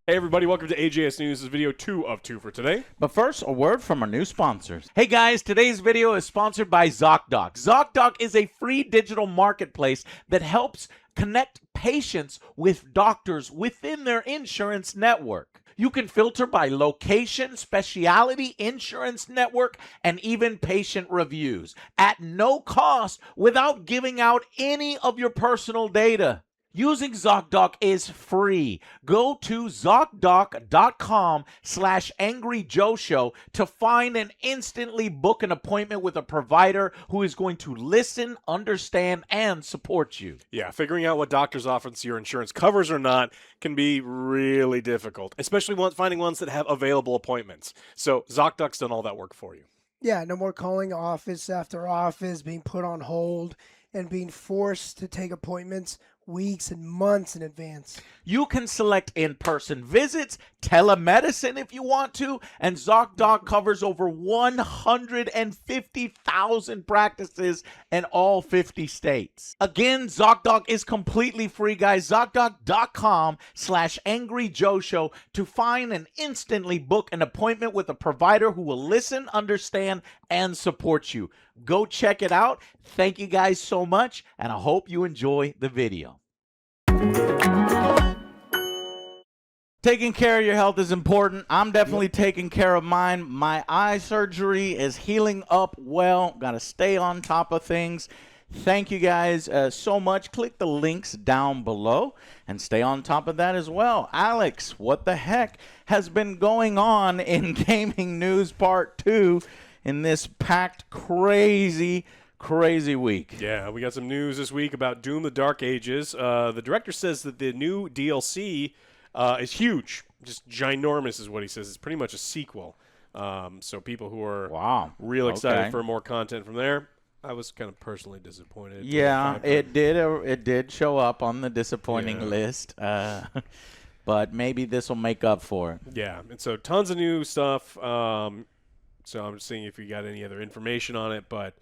Hey everybody, welcome to AJS News. This is video 2 of 2 for today. But first, a word from our new sponsors. Hey guys, today's video is sponsored by ZocDoc. ZocDoc is a free digital marketplace that helps connect patients with doctors within their insurance network. You can filter by location, specialty, insurance network, and even patient reviews at no cost without giving out any of your personal data. Using ZocDoc is free. Go to ZocDoc.com/AngryJoeShow to find and instantly book an appointment with a provider who is going to listen, understand, and support you. Yeah, figuring out what doctor's office your insurance covers or not can be really difficult, especially finding ones that have available appointments. So ZocDoc's done all that work for you. Yeah, no more calling office after office, being put on hold, and being forced to take appointments weeks and months in advance. You can select in-person visits, telemedicine if you want to, and ZocDoc covers over 150,000 practices in all 50 states. Again, ZocDoc is completely free, guys. ZocDoc.com/AngryJoeShow to find and instantly book an appointment with a provider who will listen, understand, and support you. Go check it out. Thank you guys so much, and I hope you enjoy the video. Taking care of your health is important. I'm definitely taking care of mine. My eye surgery is healing up well. Got to stay on top of things. Thank you guys so much. Click the links down below and stay on top of that as well. Alex, what the heck has been going on in gaming news part 2 in this packed crazy week? Yeah, we got some news this week about Doom the Dark Ages. The director says that the new DLC is huge. Just ginormous is what he says. It's pretty much a sequel. So people who are real excited for more content from there. I was kind of personally disappointed. Yeah, it did show up on the disappointing list. But maybe this will make up for it. Yeah, and so tons of new stuff. So I'm just seeing if you got any other information on it, but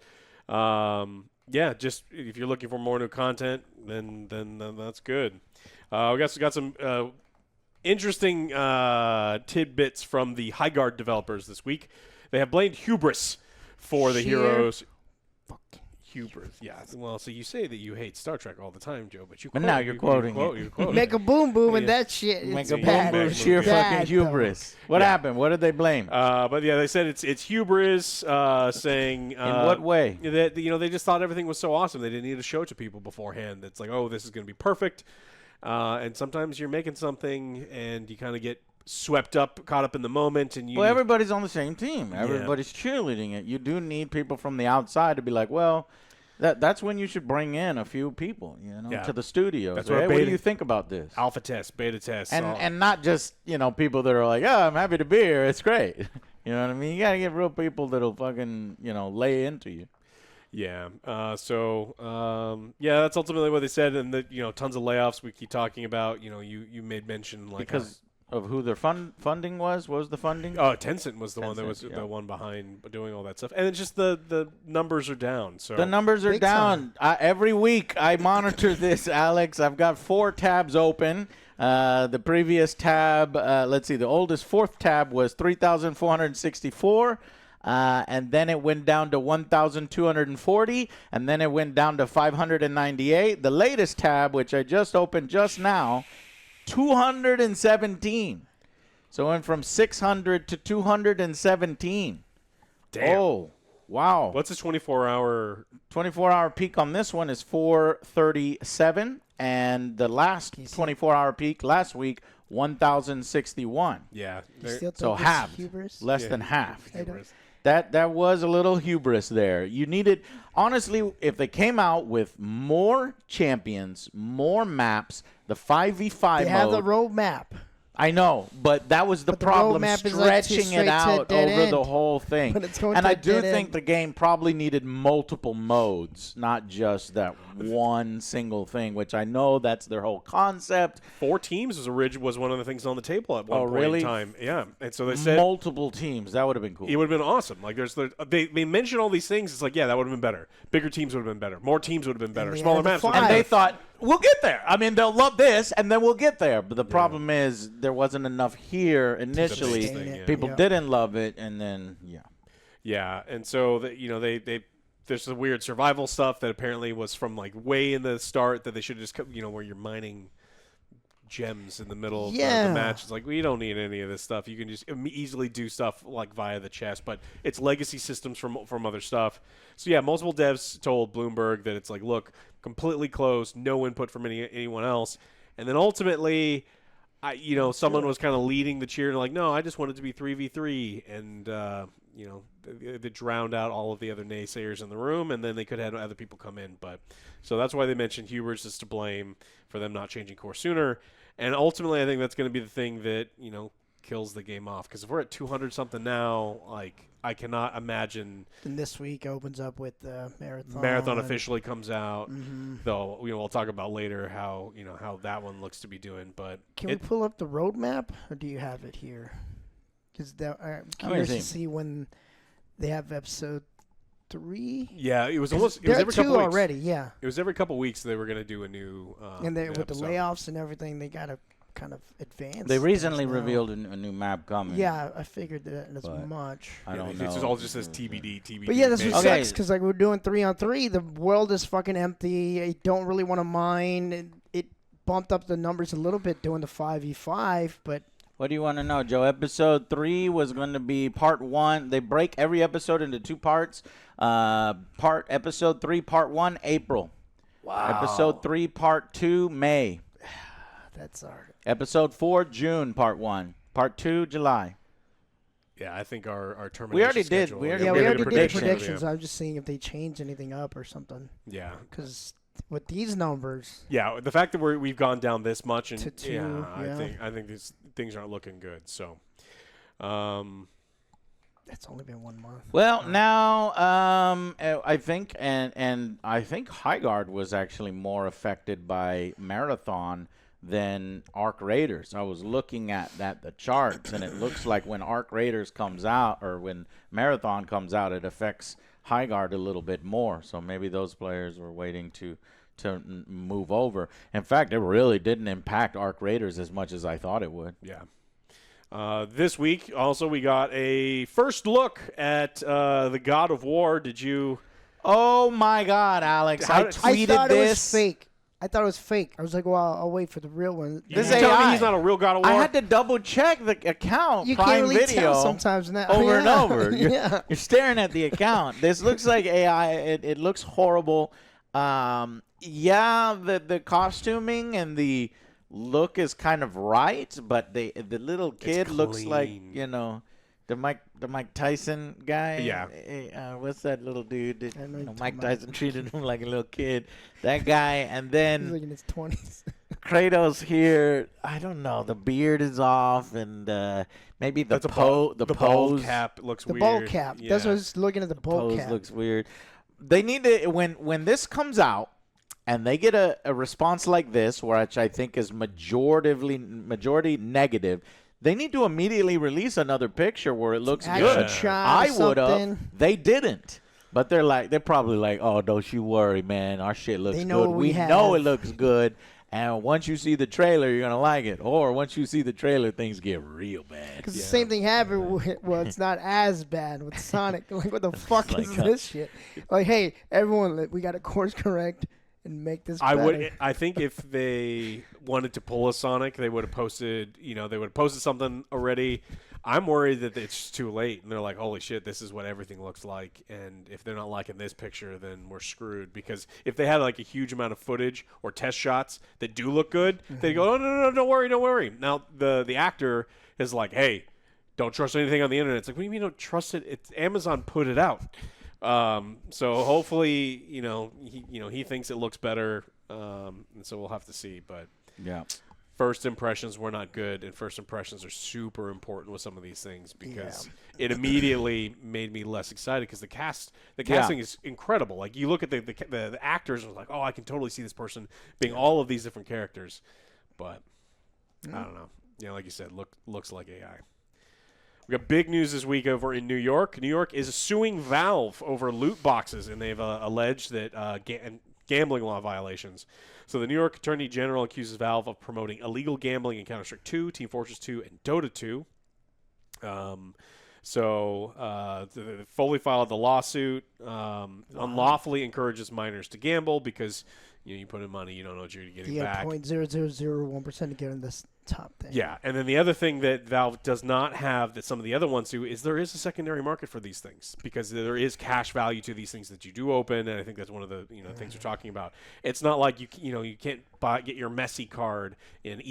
yeah, just if you're looking for more new content, then that's good. We got some interesting tidbits from the Highguard developers this week. They have blamed hubris for the heroes. Hubris, yeah. Well, so you say that you hate Star Trek all the time, Joe, but now you're quoting it. Make a boom boom and that shit. Make a boom boom, sheer fucking hubris. What happened? What did they blame? But yeah, they said it's hubris, saying in what way? That they just thought everything was so awesome they didn't need to show it to people beforehand. It's like, oh, this is going to be perfect. And sometimes you're making something and you kind of get caught up in the moment, and well, everybody's on the same team. Everybody's cheerleading it. You do need people from the outside to be like, well, that's when you should bring in a few people, to the studio. What do you think about this? Alpha test, beta test, and not just people that are like, oh, I'm happy to be here. It's great. You know what I mean? You gotta get real people that'll fucking lay into you. Yeah. Yeah, that's ultimately what they said, and tons of layoffs we keep talking about. You made mention because of who their funding was. What was the funding? Oh, Tencent was the one that was the one behind doing all that stuff, and it's just the numbers are down. So the numbers are down. Every week I monitor this, Alex. I've got 4 tabs open. The previous tab, let's see, the oldest 4th tab was 3,464. And then it went down to 1,240, and then it went down to 598. The latest tab, which I just opened just now, 217. So it went from 600 to 217. Damn. Oh, wow. What's the 24-hour? 24-hour peak on this one is 437, and the last 24-hour peak last week, 1,061. Yeah. So half, less than half. That was a little hubris there. You needed, honestly, if they came out with more champions, more maps, the 5v5 mode. They have the roadmap. I know, but that was the problem, stretching it out over the whole thing. And I do think the game probably needed multiple modes, not just that one single thing, which I know that's their whole concept. 4 teams was one of the things on the table at one point in time. Yeah, and so they said multiple teams. That would have been cool. It would have been awesome. Like they mentioned all these things. It's like, yeah, that would have been better. Bigger teams would have been better. More teams would have been better. Smaller maps. And they thought we'll get there. I mean, they'll love this, and then we'll get there. But the problem is there wasn't enough here initially. Thing, People didn't love it, and then Yeah, and so they there's the weird survival stuff that apparently was from like way in the start that they should have just where you're mining gems in the middle of the match. It's like, we don't need any of this stuff. You can just easily do stuff like via the chest, but it's legacy systems from other stuff. So yeah, multiple devs told Bloomberg that it's like, look, completely closed, no input from anyone else. And then ultimately, someone was kind of leading the cheer and like, no, I just want it to be 3v3, and they drowned out all of the other naysayers in the room, and then they could have other people come in. But so that's why they mentioned Hubers is to blame for them not changing core sooner. And ultimately, I think that's going to be the thing that kills the game off. Because if we're at 200 something now, like, I cannot imagine. And this week opens up with the marathon. Marathon officially comes out, though. We'll talk about later how how that one looks to be doing. But can we pull up the roadmap, or do you have it here? Because I'm curious to see when they have episode 3. Yeah, it was almost. It was every couple weeks already. Yeah, it was every couple weeks they were going to do a new. And they, with episode. the layoffs and everything, they got to kind of advance. they recently revealed a new map coming. Yeah, I figured that as much. I don't know. It's all just says TBD. But yeah, this what sucks, because like we're doing 3-on-3. The world is fucking empty. I don't really want to mine. It bumped up the numbers a little bit doing the 5v5, but. What do you want to know, Joe? Episode 3 was going to be part 1. They break every episode into 2 parts. Episode 3, part 1, April. Wow. Episode 3, part 2, May. That's hard. Episode 4, June, part 1. Part 2, July. Yeah, I think our termination We already did. schedule- We already We already did predictions. predictions. I'm just seeing if they change anything up or something. Yeah. Because with these numbers. Yeah, the fact that we've gone down this much, and To 2, I think these things aren't looking good. So, It's only been 1 month. Well, now I think and I think Highguard was actually more affected by Marathon than Arc Raiders. I was looking at the charts, and it looks like when Arc Raiders comes out, or when Marathon comes out, it affects Highguard a little bit more. So maybe those players were waiting to move over. In fact, it really didn't impact Arc Raiders as much as I thought it would. Yeah. This week, also, we got a first look at the God of War. Did you? Oh my God, Alex! I tweeted I thought this. It was fake. I thought it was fake. I was like, well, I'll wait for the real one. This You telling AI. me he's not a real God of War? I had to double check the account. You Prime can't really Video tell sometimes now. over and Yeah. over. You're staring at the account. This looks like AI. It looks horrible. Yeah, the costuming and the look is kind of right, but the little kid looks like clean. the Mike Tyson guy. Yeah. What's that little dude? I know you're Mike talking Tyson treated him like a little kid. That guy, and He's then like in his 20s. Kratos here. I don't know. The beard is off, and maybe the bald pose cap looks The weird. bowl cap. Yeah. That's what I was looking at, the bowl pose cap. looks weird. They need to when this comes out and they get a response like this, which I think is majority negative. They need to immediately release another picture where it looks Action good. shot I or would have. something. They didn't. But they're probably like, oh, don't you worry, man. Our shit looks They know good. what We we know it have. looks good. And once you see the trailer, you're going to like it. Or once you see the trailer, things get real bad. Because the same thing happened with, well, it's not as bad with Sonic. Like, what the fuck is this shit? Like, hey, everyone, we got to course correct and make this better. I think if they wanted to pull a Sonic, they would have posted, something already. I'm worried that it's too late, and they're like, holy shit, this is what everything looks like. And if they're not liking this picture, then we're screwed. Because if they had like a huge amount of footage or test shots that do look good, they go, oh, no, don't worry. Now, the actor is like, hey, don't trust anything on the internet. It's like, what do you mean don't trust it? It's Amazon put it out. So hopefully, he thinks it looks better. And so we'll have to see. But Yeah. first impressions were not good, and first impressions are super important with some of these things because it immediately made me less excited because the casting is incredible. Like you look at the actors and like, oh, I can totally see this person being all of these different characters, but I don't know. Like you said, looks like AI. We got big news this week over in New York. New York is suing Valve over loot boxes, and they've alleged that gambling law violations. So the New York Attorney General accuses Valve of promoting illegal gambling in Counter-Strike 2, Team Fortress 2, and Dota 2. They fully filed the lawsuit. Unlawfully encourages minors to gamble because you put in money, you don't know what you're getting You back. got 0.0001% to get in this top thing. Yeah, and then the other thing that Valve does not have that some of the other ones do is there is a secondary market for these things because there is cash value to these things that you do open, and I think that's one of the things we're talking about. It's not like you can't get your Messi card in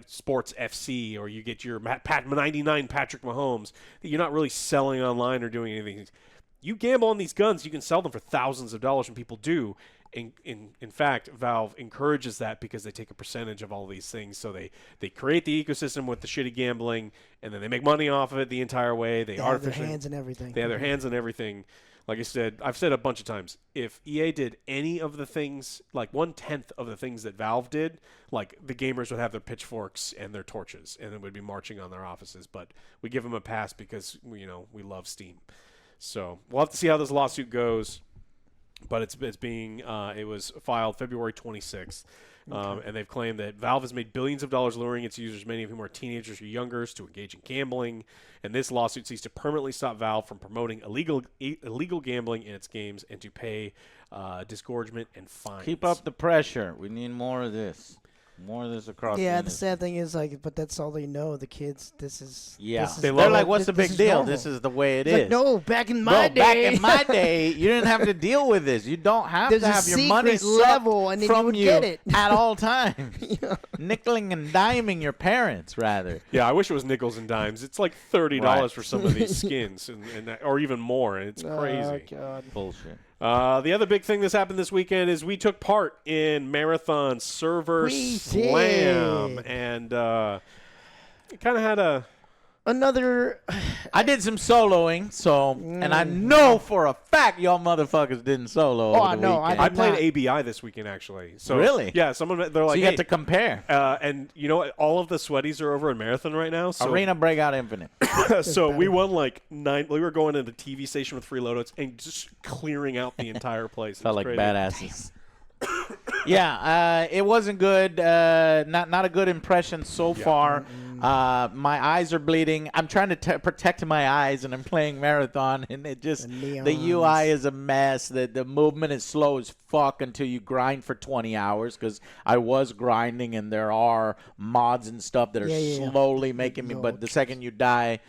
Sports FC or you get your 99 Patrick Mahomes. You're not really selling online or doing anything. You gamble on these guns, you can sell them for thousands of dollars, and people do. In fact, Valve encourages that because they take a percentage of all these things. So they create the ecosystem with the shitty gambling, and then they make money off of it the entire way. They have their hands in everything. They have their hands in everything. Like I've said a bunch of times, if EA did any of the things, like 1/10 of the things that Valve did, like the gamers would have their pitchforks and their torches, and it would be marching on their offices. But we give them a pass because we love Steam. So we'll have to see how this lawsuit goes. But it was filed February 26th, and they've claimed that Valve has made billions of dollars luring its users, many of whom are teenagers or younger, to engage in gambling. And this lawsuit seeks to permanently stop Valve from promoting illegal gambling in its games and to pay disgorgement and fines. Keep up the pressure. We need more of this. More of this across the Yeah, the industry. sad thing is, but that's all they know. The kids, this is. Yeah. This is, They're like, what's the this big is deal? normal. This is the way it It's is. like, no, back in my day. Back in my day, you didn't have to deal with this. You don't have There's to a have your secret money level, and then you from would you get it. at all times. Yeah. Nickeling and diming your parents, rather. Yeah, I wish it was nickels and dimes. It's like $30 Right. for some of these skins, or even more, and it's crazy. Oh, God. Bullshit. The other big thing that's happened this weekend is we took part in Marathon Server We Slam, did. and it kind of had Another. I did some soloing, and I know for a fact y'all motherfuckers didn't solo. Oh, over the no, I weekend. I did played not. ABI this weekend actually. So Really? Yeah, they're like, so you hey, get to compare. and you know what? All of the sweaties are over in Marathon right now. So Arena Breakout Infinite. so we won like 9. We were going to the TV station with free loadouts and just clearing out the entire place. Felt like It's crazy. badasses. Yeah, it wasn't good. Not a good impression so far. My eyes are bleeding. I'm trying to protect my eyes, and I'm playing Marathon, and it just The the neons. UI is a mess. The movement is slow as fuck until you grind for 20 hours. Because I was grinding, and there are mods and stuff that are Yeah. slowly making me. No. But the second you die,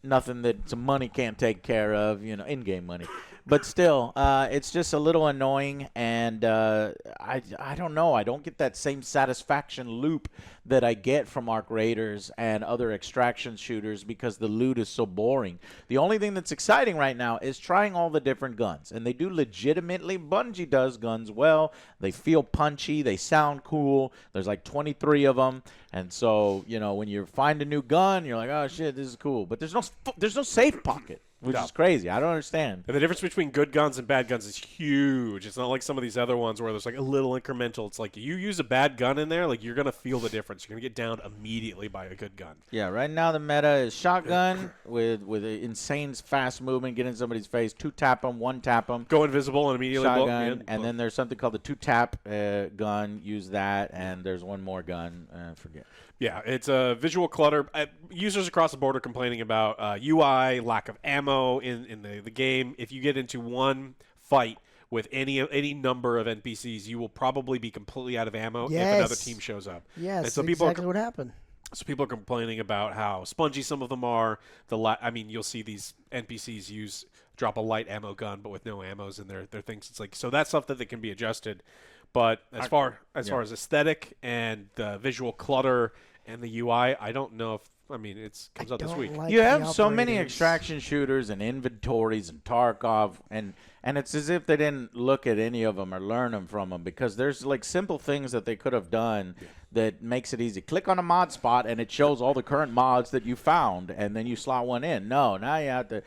nothing that some money can't take care of. In-game money. But still, it's just a little annoying, and I don't know. I don't get that same satisfaction loop that I get from Arc Raiders and other extraction shooters because the loot is so boring. The only thing that's exciting right now is trying all the different guns, and they do legitimately. Bungie does guns well. They feel punchy. They sound cool. There's like 23 of them, and so when you find a new gun, you're like, oh shit, this is cool. But there's no safe pocket. Which is crazy. I don't understand. And the difference between good guns and bad guns is huge. It's not like some of these other ones where there's like a little incremental. It's like you use a bad gun in there, like you're gonna feel the difference. You're gonna get downed immediately by a good gun. Yeah, right now the meta is shotgun with an insane fast movement, get in somebody's face, 2-tap them, 1-tap them. Go invisible and immediately blow. Shotgun, and then there's something called the 2-tap gun. Use that, and there's one more gun. Forget. Yeah, it's a visual clutter. Users across the board are complaining about UI, lack of ammo in the game. If you get into one fight with any number of NPCs, you will probably be completely out of ammo if another team shows up. Yes, and so exactly what happened. So people are complaining about how spongy some of them are. You'll see these NPCs drop a light ammo gun, but with no ammos in their things. It's like, so that's stuff that can be adjusted. But as far as aesthetic and the visual clutter and the UI, I don't know if it comes out this week. Like You the have so many operators. extraction shooters and inventories and Tarkov, and it's as if they didn't look at any of them or learn them from them, because there's like simple things that they could have done that makes it easy. Click on a mod spot and it shows all the current mods that you found, and then you slot one in. No, now you have to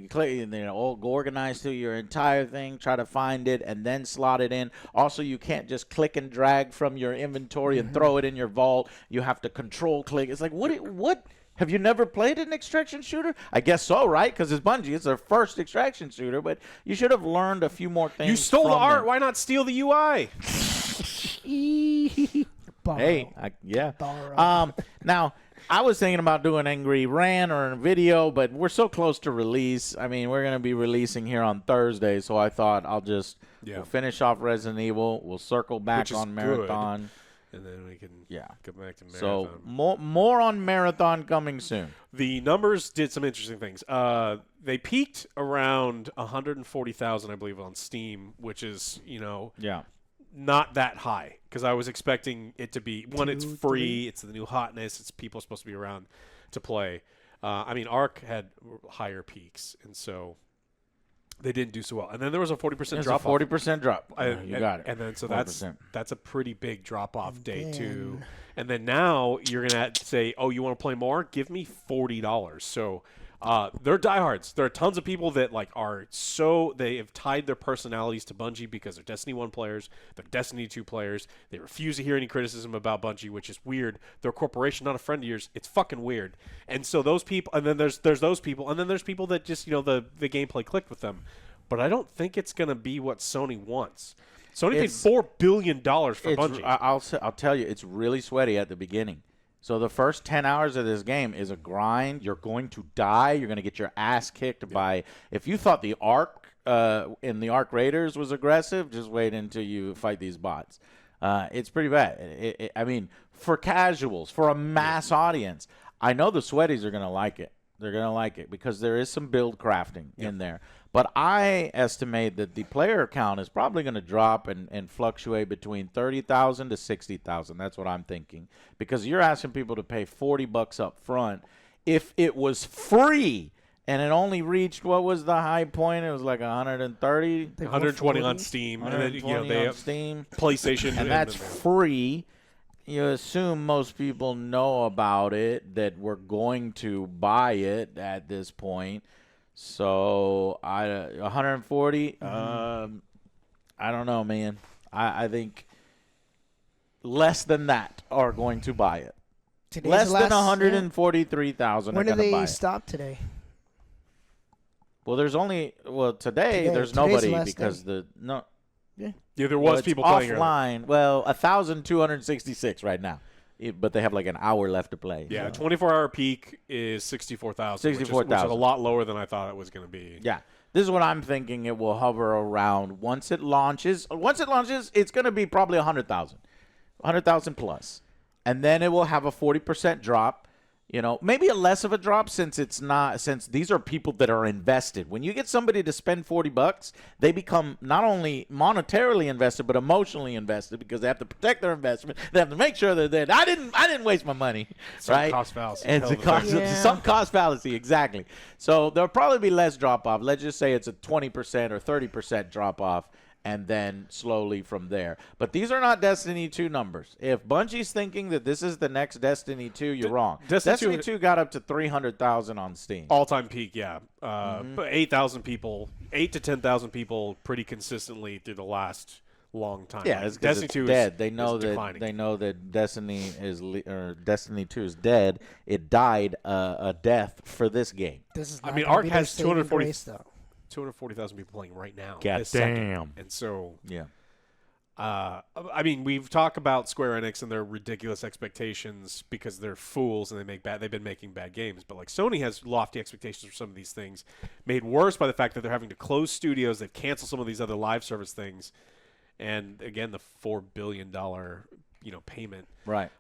click, all organize through your entire thing, try to find it, and then slot it in. Also, you can't just click and drag from your inventory and throw it in your vault. You have to control click. It's like, what Have you never played an extraction shooter? I guess so, right? Because it's Bungie. It's their first extraction shooter, but you should have learned a few more things. You stole the from art. them. Why not steal the UI? Borrow. Hey, yeah. Borrow. Now, I was thinking about doing Angry Rant or a video, but we're so close to release. I mean, we're going to be releasing here on Thursday, so I thought I'll just we'll finish off Resident Evil. We'll circle back on Marathon. And then we can go back to Marathon. So more on Marathon coming soon. The numbers did some interesting things. They peaked around 140,000, I believe, on Steam, which is, not that high, because I was expecting it to be, one, it's free, it's the new hotness, it's people supposed to be around to play. I mean, Ark had higher peaks, and so they didn't do so well. And then there was a 40% drop. 40% drop. You got it. And then so 40%. that's a pretty big drop off day two. And then now you're gonna say, oh, you want to play more? Give me $40. So they're diehards. There are tons of people that they have tied their personalities to Bungie because they're Destiny 1 players, they're Destiny 2 players. They refuse to hear any criticism about Bungie, which is weird. They're a corporation, not a friend of yours. It's fucking weird. And so those people, and then there's those people, and then there's people that just the gameplay clicked with them. But I don't think it's gonna be what Sony wants. Sony paid $4 billion for Bungie. I'll tell you, it's really sweaty at the beginning. So the first 10 hours of this game is a grind. You're going to die. You're going to get your ass kicked by. If you thought the Ark in the Ark Raiders was aggressive, just wait until you fight these bots. It's pretty bad. I mean, for casuals, for a mass audience, I know the sweaties are going to like it. They're going to like it because there is some build crafting in there. But I estimate that the player count is probably going to drop and fluctuate between 30,000 to 60,000. That's what I'm thinking. Because you're asking people to pay $40 up front. If it was free and it only reached, what was the high point? It was like 130? 120 on Steam. 120 and then, they on Steam. PlayStation. And that's free. You assume most people know about it, that we're going to buy it at this point. So 140. I don't know, man. I think less than that are going to buy it. Less than 143,000 are When going do to buy they it. stop today? Well, there's only today there's nobody because there was people playing offline. Well, 1,266 right now. But they have like an hour left to play. Yeah, so. 24-hour peak is 64,000. 64,000. Which is a lot lower than I thought it was going to be. Yeah. This is what I'm thinking it will hover around once it launches. Once it launches, it's going to be probably 100,000. 100,000 plus. And then it will have a 40% drop. Maybe a less of a drop since these are people that are invested. When you get somebody to spend $40, they become not only monetarily invested but emotionally invested because they have to protect their investment. They have to make sure that I didn't waste my money. Right? Cost fallacy. It's some cost fallacy, exactly. So there'll probably be less drop off. Let's just say it's a 20% or 30% drop off. And then slowly from there. But these are not Destiny 2 numbers. If Bungie's thinking that this is the next Destiny 2, you're wrong. Destiny 2 got up to 300,000 on Steam. All-time peak, yeah. But 8,000 people, 8 to 10,000 people pretty consistently through the last long time. Yeah, it's Destiny 2 dead. They know that Destiny 2 is dead. It died a death for this game. Ark has 240,000 people playing right now. God damn. And so, yeah. We've talked about Square Enix and their ridiculous expectations because they're fools and they've been making bad games. But Sony has lofty expectations for some of these things, made worse by the fact that they're having to close studios. They've canceled some of these other live service things, and again, the $4 billion payment. Right.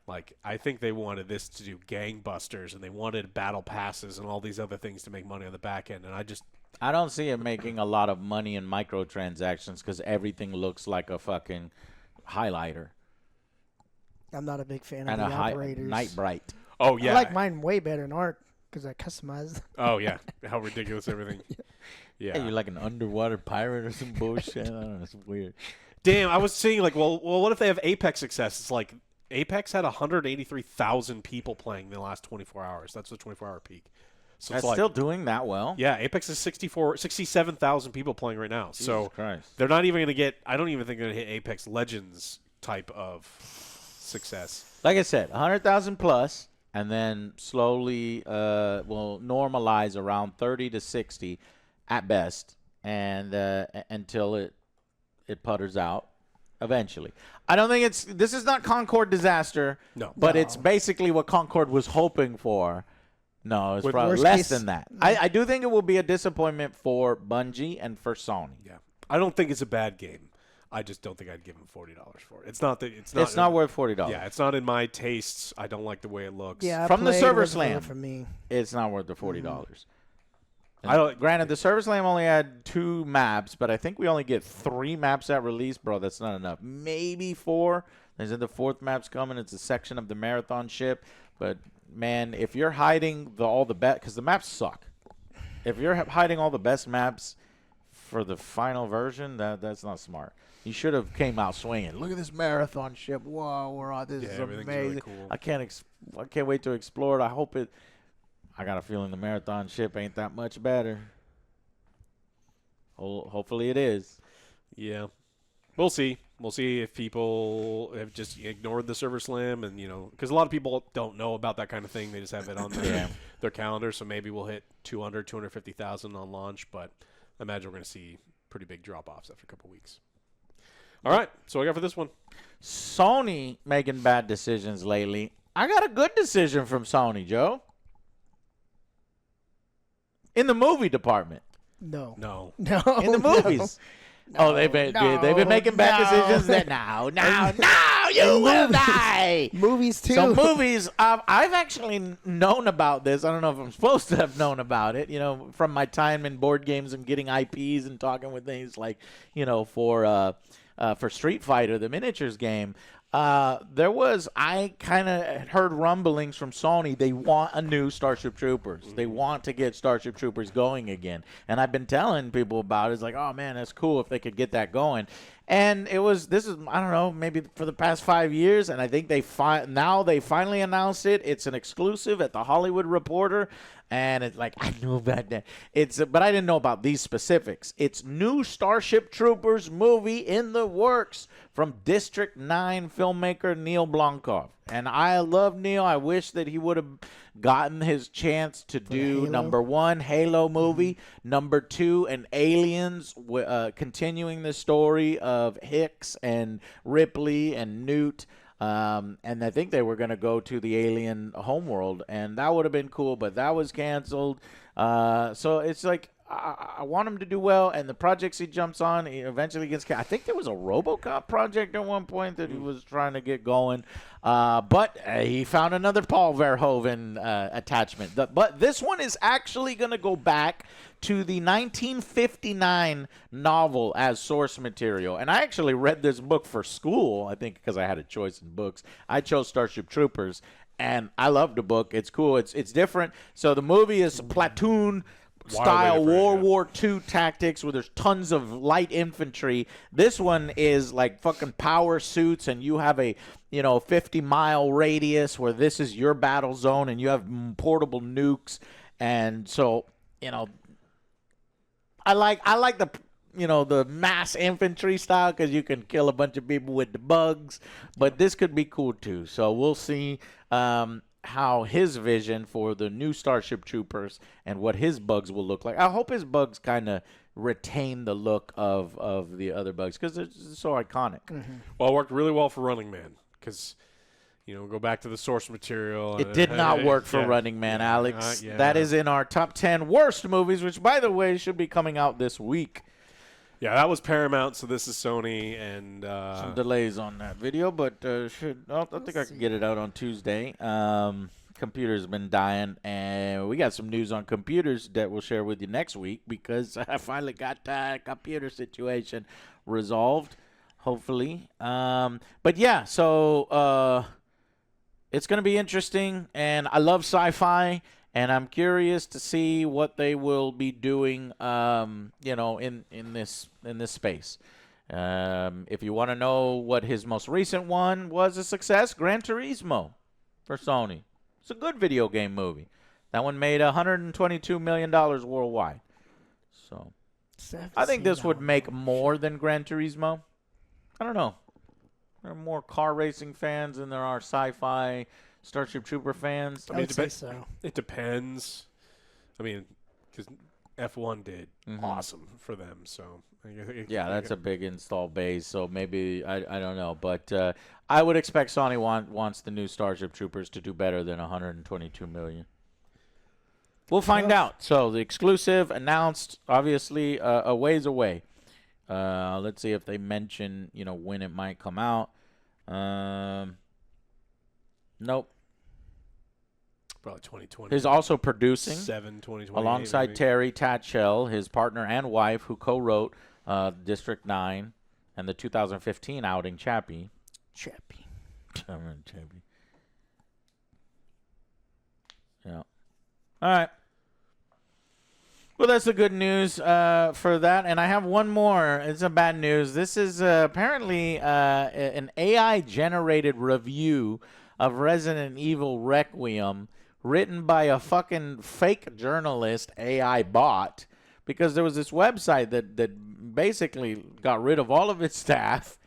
I think they wanted this to do gangbusters, and they wanted battle passes and all these other things to make money on the back end, and I don't see it making a lot of money in microtransactions because everything looks like a fucking highlighter. I'm not a big fan and of the a operators. Night Bright. Oh, yeah. I like mine way better in Ark because I customized. Oh, yeah. How ridiculous everything. Yeah. Hey, you're like an underwater pirate or some bullshit. I don't know. It's weird. Damn, I was seeing well, what if they have Apex success? It's like Apex had 183,000 people playing in the last 24 hours. That's the 24-hour peak. So That's still doing that well. Yeah, Apex is 67,000 people playing right now. Jesus so Christ. They're not even going to get. I don't even think they're going to hit Apex Legends type of success. Like I said, 100,000 plus, and then slowly will normalize around 30 to 60 at best, and until it putters out eventually. I don't think this is not Concord disaster, No. but it's basically what Concord was hoping for. No, it's With probably worst less case- than that. I do think it will be a disappointment for Bungie and for Sony. Yeah. I don't think it's a bad game. I just don't think I'd give him $40 for it. It's not worth $40. Yeah, it's not in my tastes. I don't like the way it looks. Yeah, I From the played server with it slam. for me. It's not worth the $40. I don't. Granted, the Server Slam only had 2 maps, but I think we only get 3 maps at release. Bro, that's not enough. Maybe 4. There's the 4th map's coming. It's a section of the Marathon ship. But, man, if you're hiding all the best – because the maps suck. If you're hiding all the best maps for the final version, that's not smart. You should have came out swinging. Look at this Marathon ship. Whoa, we're on. This is everything's amazing. really cool. I can't wait to explore it. I hope it – I got a feeling the Marathon ship ain't that much better. Hopefully it is. Yeah. We'll see. We'll see if people have just ignored the Server Slam, and because a lot of people don't know about that kind of thing. They just have it on their calendar. So maybe we'll hit 250,000 on launch, but I imagine we're going to see pretty big drop-offs after a couple weeks. All right. So I got for this one. Sony making bad decisions lately. I got a good decision from Sony, Joe. In the movie department. No. No. In the movies. No, they've been no, making bad decisions. That no, you will die. Movies too. So movies, I've actually known about this. I don't know if I'm supposed to have known about it. From my time in board games and getting IPs and talking with things like, for Street Fighter, the miniatures game. I kind of heard rumblings from Sony. They want a new Starship Troopers. They want to get Starship Troopers going again. And I've been telling people about it. It's like, oh, man, that's cool if they could get that going. And I don't know, maybe for the past 5 years. And I think now they finally announced it. It's an exclusive at the Hollywood Reporter. And it's like, I knew about that. But I didn't know about these specifics. It's new Starship Troopers movie in the works from District 9 filmmaker Neil Blomkamp. And I love Neil. I wish that he would have gotten his chance to do number 1, Halo movie, number 2, an Aliens, continuing the story of Hicks and Ripley and Newt. And I think they were going to go to the alien homeworld, and that would have been cool, but that was canceled. So it's like I want him to do well, and the projects he jumps on, he eventually gets. I think there was a RoboCop project at one point that he was trying to get going, but he found another Paul Verhoeven attachment. But this one is actually going to go back to the 1959 novel as source material. And I actually read this book for school, I think because I had a choice in books. I chose Starship Troopers, and I loved the book. It's cool. It's different. So the movie is platoon style World War II tactics where there's tons of light infantry. This one is like fucking power suits, and you have a 50-mile radius where this is your battle zone, and you have portable nukes. And so I like the the mass infantry style because you can kill a bunch of people with the bugs, but this could be cool too. So we'll see how his vision for the new Starship Troopers and what his bugs will look like. I hope his bugs kind of retain the look of the other bugs because they're so iconic. Mm-hmm. Well, it worked really well for Running Man because go back to the source material. It did not work for Running Man, Alex. That is in our top 10 worst movies, which, by the way, should be coming out this week. Yeah, that was Paramount, so this is Sony, and some delays on that video, but I think I can get it out on Tuesday. Computer's been dying, and we got some news on computers that we'll share with you next week because I finally got the computer situation resolved, hopefully. But yeah, so it's going to be interesting, and I love sci-fi. And I'm curious to see what they will be doing, in this space. If you want to know what his most recent one was a success, Gran Turismo for Sony. It's a good video game movie. That one made $122 million worldwide. So I think this would make more than Gran Turismo. I don't know. There are more car racing fans than there are sci-fi Starship Trooper fans? I would say so. It depends. I mean, because F1 did awesome for them, so Yeah, that's a big install base. So maybe I don't know, but I would expect Sony wants the new Starship Troopers to do better than 122 million. We'll find out. So the exclusive announced, obviously, a ways away. Let's see if they mention, when it might come out. Nope. probably 2020. He's also producing 2020 alongside maybe. Terry Tatchell, his partner and wife, who co-wrote District 9 and the 2015 outing Chappie. Chappie. Chappie. Yeah. All right. Well, that's the good news for that. And I have one more. It's a bad news. This is apparently an AI-generated review of Resident Evil Requiem written by a fucking fake journalist AI bot, because there was this website that basically got rid of all of its staff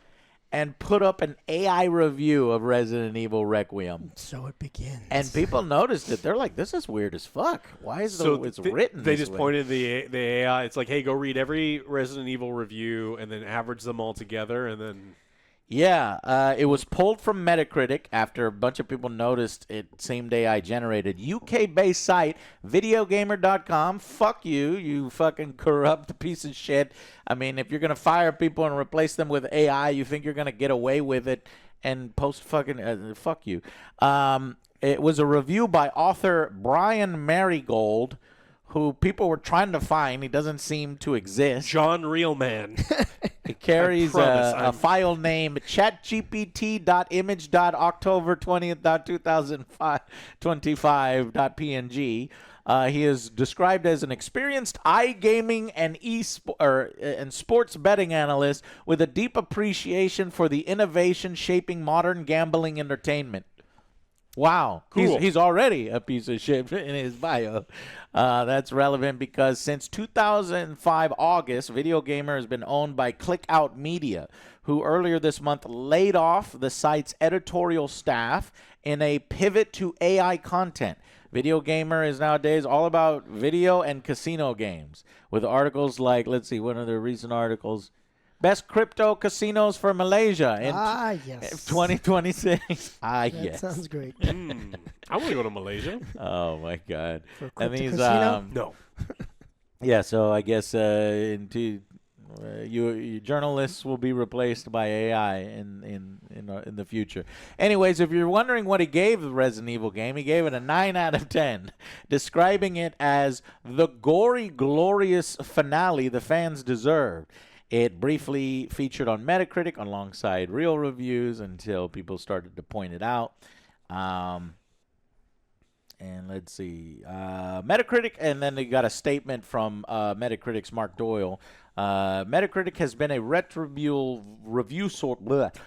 and put up an AI review of Resident Evil Requiem. So it begins. And people noticed it. They're like, this is weird as fuck. Why is it's written They this just way? pointed the AI. It's like, hey, go read every Resident Evil review and then average them all together, and then Yeah, it was pulled from Metacritic after a bunch of people noticed it seemed AI generated. UK-based site, videogamer.com. Fuck you, you fucking corrupt piece of shit. I mean, if you're going to fire people and replace them with AI, you think you're going to get away with it and post fucking... fuck you. It was a review by author Brian Marigold, who people were trying to find. He doesn't seem to exist. John Realman. It carries promise a file name chatgpt.image.october20th.2025.png. He is described as an experienced iGaming and sports betting analyst with a deep appreciation for the innovation shaping modern gambling entertainment. Wow. Cool. He's already a piece of shit in his bio. That's relevant because since 2005 August, Video Gamer has been owned by Clickout Media, who earlier this month laid off the site's editorial staff in a pivot to AI content. Video Gamer is nowadays all about video and casino games, with articles like, let's see, one of the recent articles, Best Crypto Casinos for Malaysia in Yes. 2026. That sounds great. I want to go to Malaysia. Oh my God! For a And crypto these, casino? No. yeah. So I guess you journalists will be replaced by AI in the future. Anyways, if you're wondering what he gave the Resident Evil game, he gave it a 9 out of 10, describing it as the gory, glorious finale the fans deserved. It briefly featured on Metacritic alongside real reviews until people started to point it out. And let's see, Metacritic, and then they got a statement from Metacritic's Mark Doyle. Metacritic has been a review sort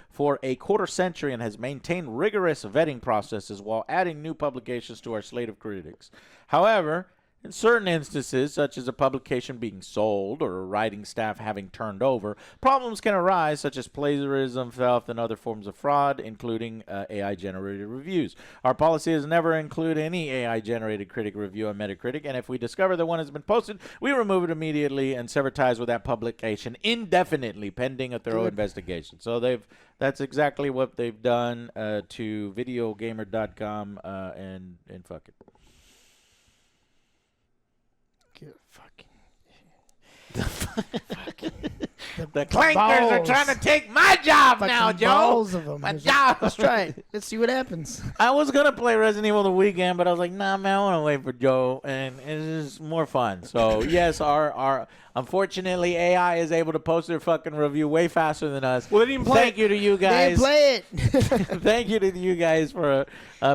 for a quarter century and has maintained rigorous vetting processes while adding new publications to our slate of critics. However, in certain instances, such as a publication being sold or a writing staff having turned over, problems can arise such as plagiarism, theft, and other forms of fraud, including AI-generated reviews. Our policy is never include any AI-generated critic review on Metacritic, and if we discover that one has been posted, we remove it immediately and sever ties with that publication indefinitely, pending a thorough investigation. So that's exactly what they've done to videogamer.com, and fuck it. The clankers are balls. trying to take my job now, Fucking Joe. balls of them. My job. Let's try it. Let's see what happens. I was gonna play Resident Evil the weekend, but I was like, nah, man, I want to wait for Joe, and it's just more fun. So yes, our unfortunately AI is able to post their fucking review way faster than us. Well, they didn't play Thank you to you They guys. play it. Thank you to you guys for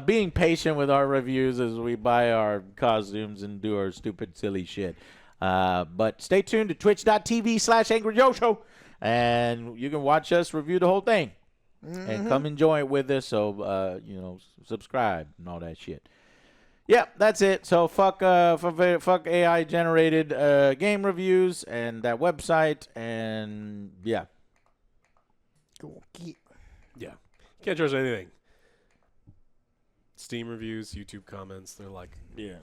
being patient with our reviews as we buy our costumes and do our stupid, silly shit. But stay tuned to twitch.tv/AngryJoeShow, and you can watch us review the whole thing. And come enjoy it with us. So, subscribe and all that shit. Yeah, that's it. So fuck AI generated game reviews and that website, and yeah. Cool. Yeah. Can't trust anything. Steam reviews, YouTube comments. They're like, Yeah.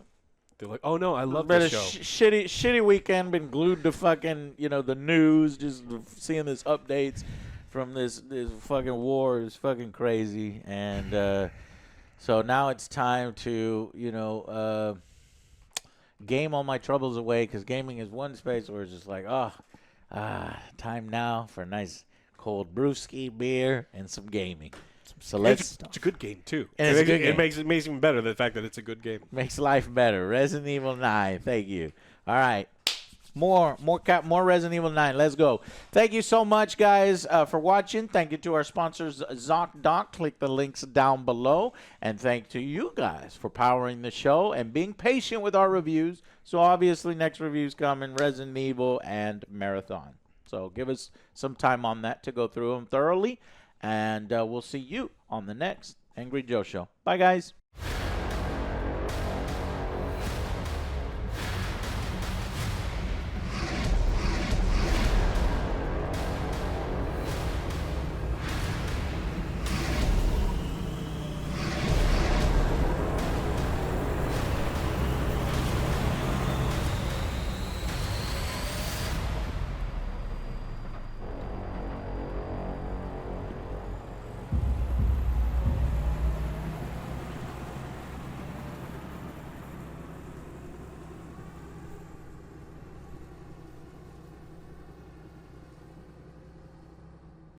oh no, I love Been this a show. shitty weekend. Been glued to fucking the news, just seeing this updates from this fucking war is fucking crazy, and so now it's time to game all my troubles away, because gaming is one space where it's just like time now for a nice cold brewski beer and some gaming. So It's a good game too. And it's a good It game. makes it even better the fact that it's a good game. Makes life better. Resident Evil 9. Thank you. All right. More Resident Evil 9. Let's go. Thank you so much, guys, for watching. Thank you to our sponsors, ZocDoc. Click the links down below. And thank to you guys for powering the show and being patient with our reviews. So obviously next reviews coming, Resident Evil and Marathon. So give us some time on that to go through them thoroughly. And we'll see you on the next Angry Joe Show. Bye, guys.